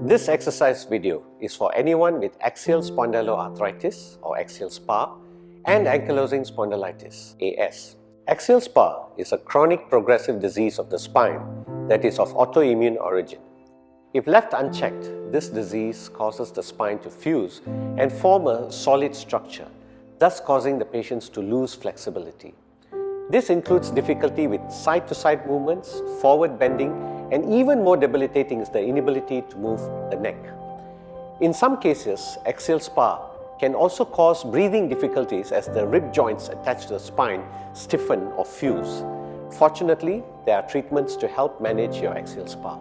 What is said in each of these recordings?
This exercise video is for anyone with Axial Spondyloarthritis or Axial SpA and Ankylosing Spondylitis (AS). Axial SpA is a chronic progressive disease of the spine that is of autoimmune origin. If left unchecked, this disease causes the spine to fuse and form a solid structure, thus causing the patients to lose flexibility. This includes difficulty with side-to-side movements, forward bending, and even more debilitating is the inability to move the neck. In some cases, axial SpA can also cause breathing difficulties as the rib joints attached to the spine stiffen or fuse. Fortunately, there are treatments to help manage your axial SpA.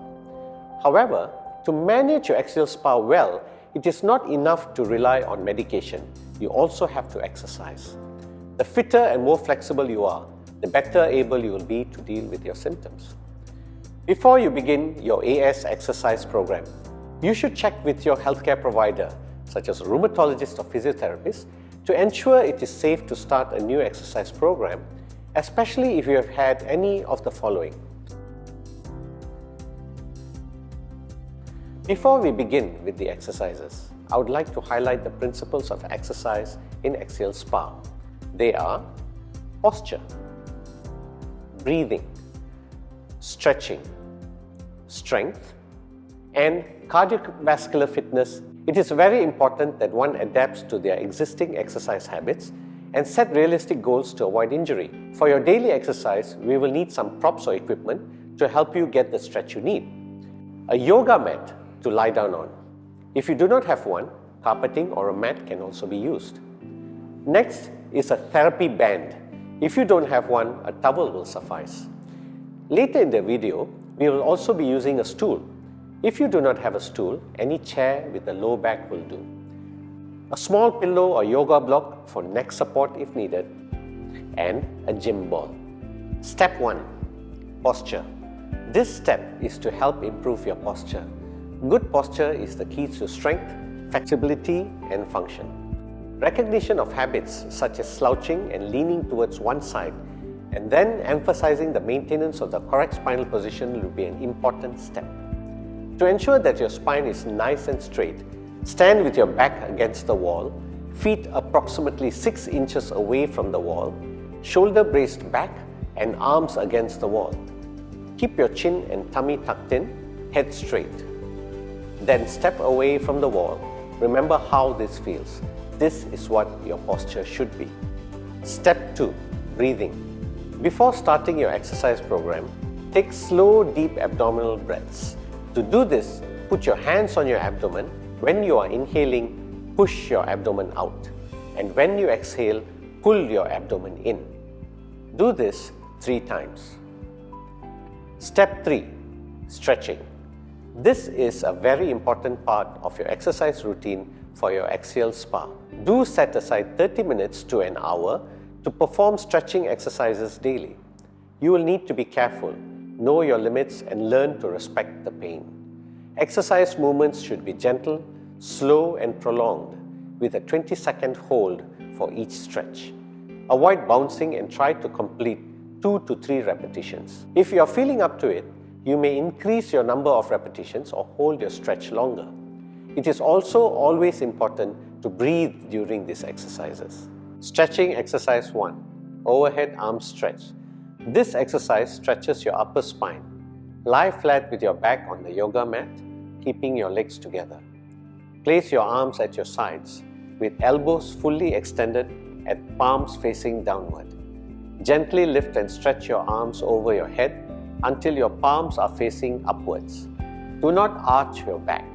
However, to manage your axial SpA well, it is not enough to rely on medication. You also have to exercise. The fitter and more flexible you are, the better able you will be to deal with your symptoms. Before you begin your AS exercise program, you should check with your healthcare provider, such as a rheumatologist or physiotherapist, to ensure it is safe to start a new exercise program, especially if you have had any of the following. Before we begin with the exercises, I would like to highlight the principles of exercise in Axial SpA. They are posture, breathing, stretching, strength, and cardiovascular fitness. It is very important that one adapts to their existing exercise habits and set realistic goals to avoid injury. For your daily exercise, we will need some props or equipment to help you get the stretch you need. A yoga mat to lie down on. If you do not have one, carpeting or a mat can also be used. Next is a therapy band. If you don't have one, a towel will suffice. Later in the video, we will also be using a stool. If you do not have a stool, any chair with a low back will do. A small pillow or yoga block for neck support if needed, and a gym ball. Step 1. Posture. This step is to help improve your posture. Good posture is the key to strength, flexibility, and function. Recognition of habits such as slouching and leaning towards one side, and then emphasizing the maintenance of the correct spinal position will be an important step. To ensure that your spine is nice and straight, stand with your back against the wall, feet approximately 6 inches away from the wall, shoulder braced back, and arms against the wall. Keep your chin and tummy tucked in, head straight. Then step away from the wall. Remember how this feels. This is what your posture should be. Step 2. Breathing. Before starting your exercise program, take slow, deep abdominal breaths. To do this, put your hands on your abdomen. When you are inhaling, push your abdomen out. And when you exhale, pull your abdomen in. Do this 3 times. Step 3. Stretching. This is a very important part of your exercise routine for your Axial SpA. Do set aside 30 minutes to an hour to perform stretching exercises daily. You will need to be careful, know your limits, and learn to respect the pain. Exercise movements should be gentle, slow, and prolonged, with a 20-second hold for each stretch. Avoid bouncing and try to complete 2 to 3 repetitions. If you are feeling up to it, you may increase your number of repetitions or hold your stretch longer. It is also always important to breathe during these exercises. Stretching exercise 1. Overhead arm stretch. This exercise stretches your upper spine. Lie flat with your back on the yoga mat, keeping your legs together. Place your arms at your sides, with elbows fully extended and palms facing downward. Gently lift and stretch your arms over your head until your palms are facing upwards. Do not arch your back.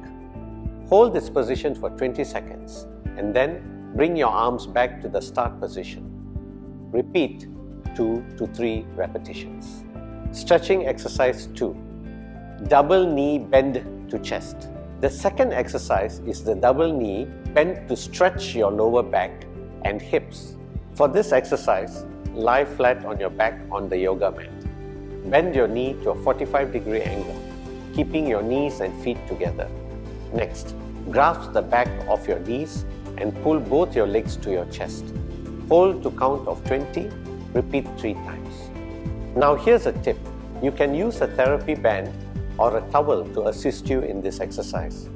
Hold this position for 20 seconds and then bring your arms back to the start position. Repeat 2 to 3 repetitions. Stretching exercise 2. Double knee bend to chest. The second exercise is the double knee bend to stretch your lower back and hips. For this exercise, lie flat on your back on the yoga mat. Bend your knee to a 45-degree angle, keeping your knees and feet together. Next, grasp the back of your knees and pull both your legs to your chest. Hold to count of 20, repeat 3 times. Now here's a tip. You can use a therapy band or a towel to assist you in this exercise.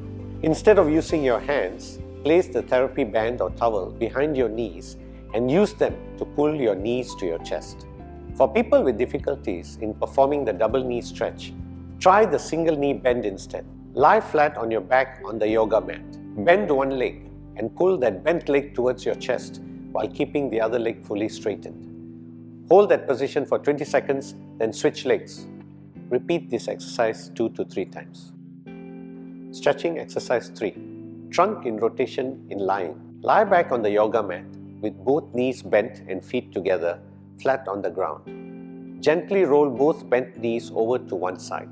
Instead of using your hands, place the therapy band or towel behind your knees and use them to pull your knees to your chest. For people with difficulties in performing the double knee stretch, try the single knee bend instead. Lie flat on your back on the yoga mat. Bend one leg and pull that bent leg towards your chest while keeping the other leg fully straightened. Hold that position for 20 seconds, then switch legs. Repeat this exercise 2 to 3 times. Stretching exercise 3. Trunk in rotation in lying. Lie back on the yoga mat with both knees bent and feet together, flat on the ground. Gently roll both bent knees over to one side.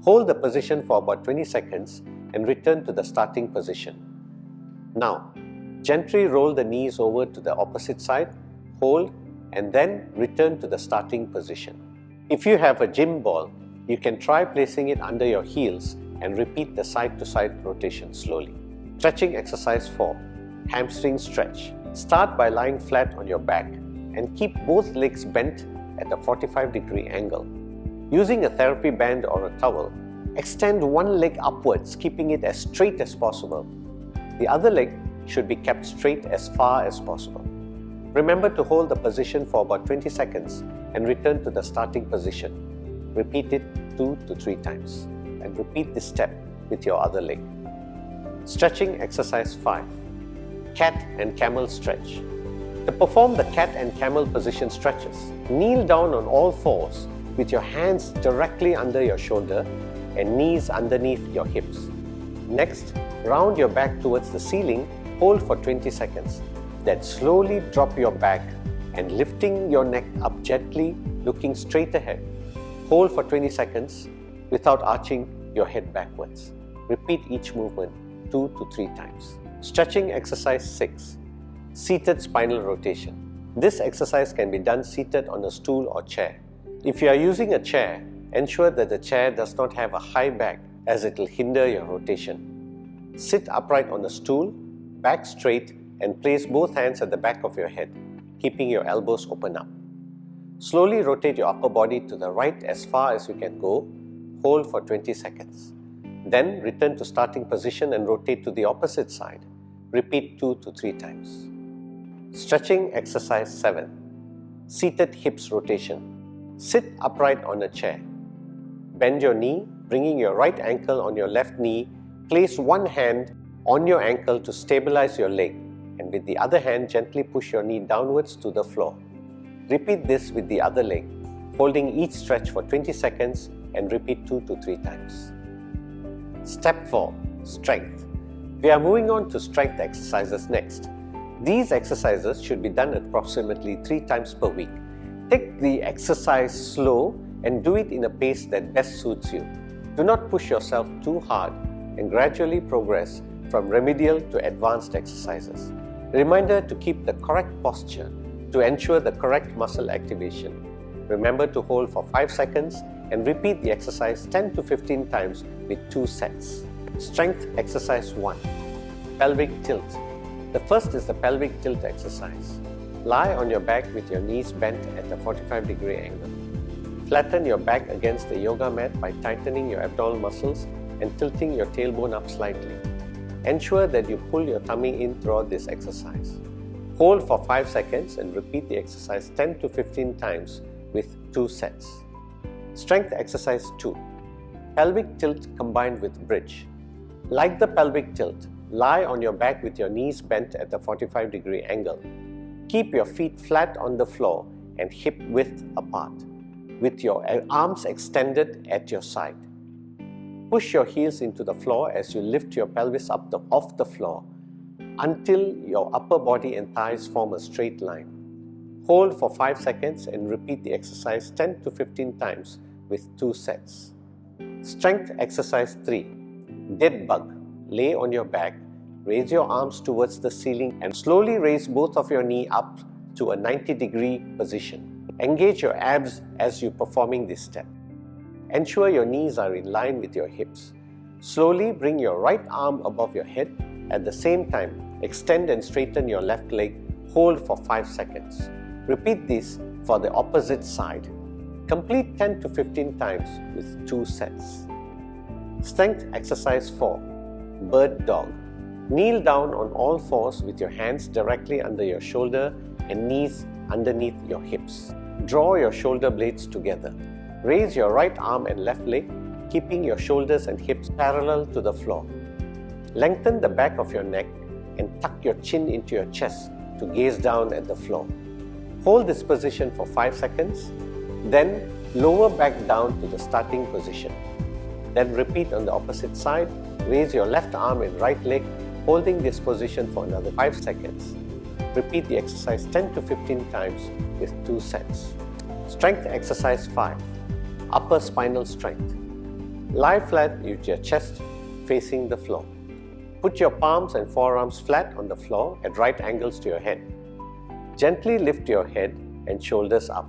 Hold the position for about 20 seconds and return to the starting position. Now, gently roll the knees over to the opposite side, hold, and then return to the starting position. If you have a gym ball, you can try placing it under your heels and repeat the side-to-side rotation slowly. Stretching exercise 4. Hamstring stretch. Start by lying flat on your back and keep both legs bent at a 45-degree angle. Using a therapy band or a towel, extend one leg upwards, keeping it as straight as possible. The other leg should be kept straight as far as possible. Remember to hold the position for about 20 seconds and return to the starting position. Repeat it 2 to 3 times and repeat this step with your other leg. Stretching exercise 5. Cat and camel stretch. To perform the cat and camel position stretches, kneel down on all fours with your hands directly under your shoulder and knees underneath your hips. Next, round your back towards the ceiling, hold for 20 seconds. Then slowly drop your back and lifting your neck up gently, looking straight ahead. Hold for 20 seconds without arching your head backwards. Repeat each movement 2 to 3 times. Stretching exercise 6. Seated spinal rotation. This exercise can be done seated on a stool or chair. If you are using a chair, ensure that the chair does not have a high back as it will hinder your rotation. Sit upright on a stool, back straight, and place both hands at the back of your head, keeping your elbows open up. Slowly rotate your upper body to the right as far as you can go. Hold for 20 seconds. Then return to starting position and rotate to the opposite side. Repeat 2 to 3 times. Stretching exercise 7. Seated hips rotation. Sit upright on a chair. Bend your knee, bringing your right ankle on your left knee. Place one hand on your ankle to stabilize your leg, and with the other hand gently push your knee downwards to the floor. Repeat this with the other leg, holding each stretch for 20 seconds and repeat 2 to 3 times. Step 4. Strength. We are moving on to strength exercises next. These exercises should be done approximately 3 times per week. Take the exercise slow and do it in a pace that best suits you. Do not push yourself too hard and gradually progress from remedial to advanced exercises. Reminder to keep the correct posture to ensure the correct muscle activation. Remember to hold for 5 seconds and repeat the exercise 10 to 15 times with 2 sets. Strength exercise 1. Pelvic tilt. The first is the pelvic tilt exercise. Lie on your back with your knees bent at a 45-degree angle. Flatten your back against the yoga mat by tightening your abdominal muscles and tilting your tailbone up slightly. Ensure that you pull your tummy in throughout this exercise. Hold for 5 seconds and repeat the exercise 10 to 15 times with 2 sets. Strength exercise 2. Pelvic tilt combined with bridge. Like the pelvic tilt, lie on your back with your knees bent at a 45-degree angle. Keep your feet flat on the floor and hip width apart, with your arms extended at your side. Push your heels into the floor as you lift your pelvis up off the floor until your upper body and thighs form a straight line. Hold for 5 seconds and repeat the exercise 10 to 15 times with 2 sets. Strength exercise 3. Dead bug. Lay on your back, raise your arms towards the ceiling and slowly raise both of your knees up to a 90-degree position. Engage your abs as you're performing this step. Ensure your knees are in line with your hips. Slowly bring your right arm above your head. At the same time, extend and straighten your left leg. Hold for 5 seconds. Repeat this for the opposite side. Complete 10 to 15 times with 2 sets. Strength exercise 4. bird dog. Kneel down on all fours with your hands directly under your shoulder and knees underneath your hips. Draw your shoulder blades together. Raise your right arm and left leg, keeping your shoulders and hips parallel to the floor. Lengthen the back of your neck and tuck your chin into your chest to gaze down at the floor. Hold this position for 5 seconds, then lower back down to the starting position. Then repeat on the opposite side. Raise your left arm and right leg, holding this position for another 5 seconds. Repeat the exercise 10 to 15 times with 2 sets. Strength exercise 5. Upper spinal strength. Lie flat with your chest facing the floor. Put your palms and forearms flat on the floor at right angles to your head. Gently lift your head and shoulders up.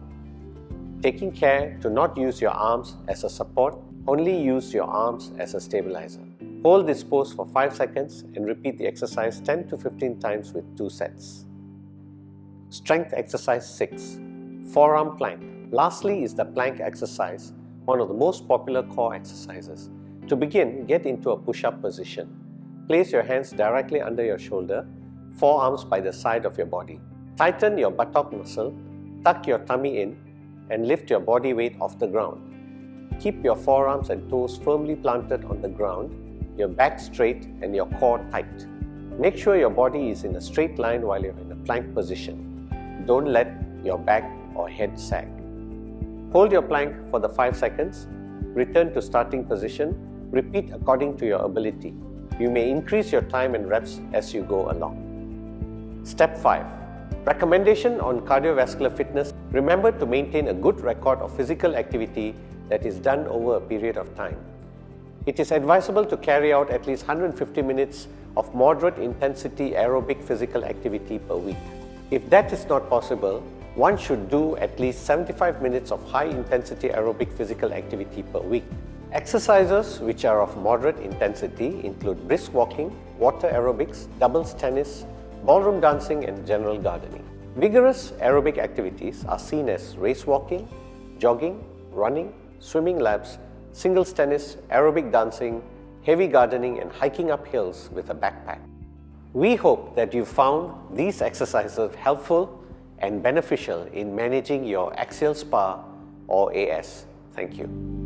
Taking care to not use your arms as a support, only use your arms as a stabilizer. Hold this pose for 5 seconds and repeat the exercise 10 to 15 times with 2 sets. Strength exercise 6. Forearm plank. Lastly is the plank exercise, one of the most popular core exercises. To begin, get into a push-up position. Place your hands directly under your shoulder, forearms by the side of your body. Tighten your buttock muscle, tuck your tummy in, and lift your body weight off the ground. Keep your forearms and toes firmly planted on the ground, your back straight and your core tight. Make sure your body is in a straight line while you're in a plank position. Don't let your back or head sag. Hold your plank for the 5 seconds. Return to starting position. Repeat according to your ability. You may increase your time and reps as you go along. Step 5. Recommendation on cardiovascular fitness. Remember to maintain a good record of physical activity that is done over a period of time. It is advisable to carry out at least 150 minutes of moderate intensity aerobic physical activity per week. If that is not possible, one should do at least 75 minutes of high intensity aerobic physical activity per week. Exercises which are of moderate intensity include brisk walking, water aerobics, doubles tennis, ballroom dancing and general gardening. Vigorous aerobic activities are seen as race walking, jogging, running, swimming laps, singles tennis, aerobic dancing, heavy gardening and hiking up hills with a backpack. We hope that you found these exercises helpful and beneficial in managing your axial SpA or AS. Thank you.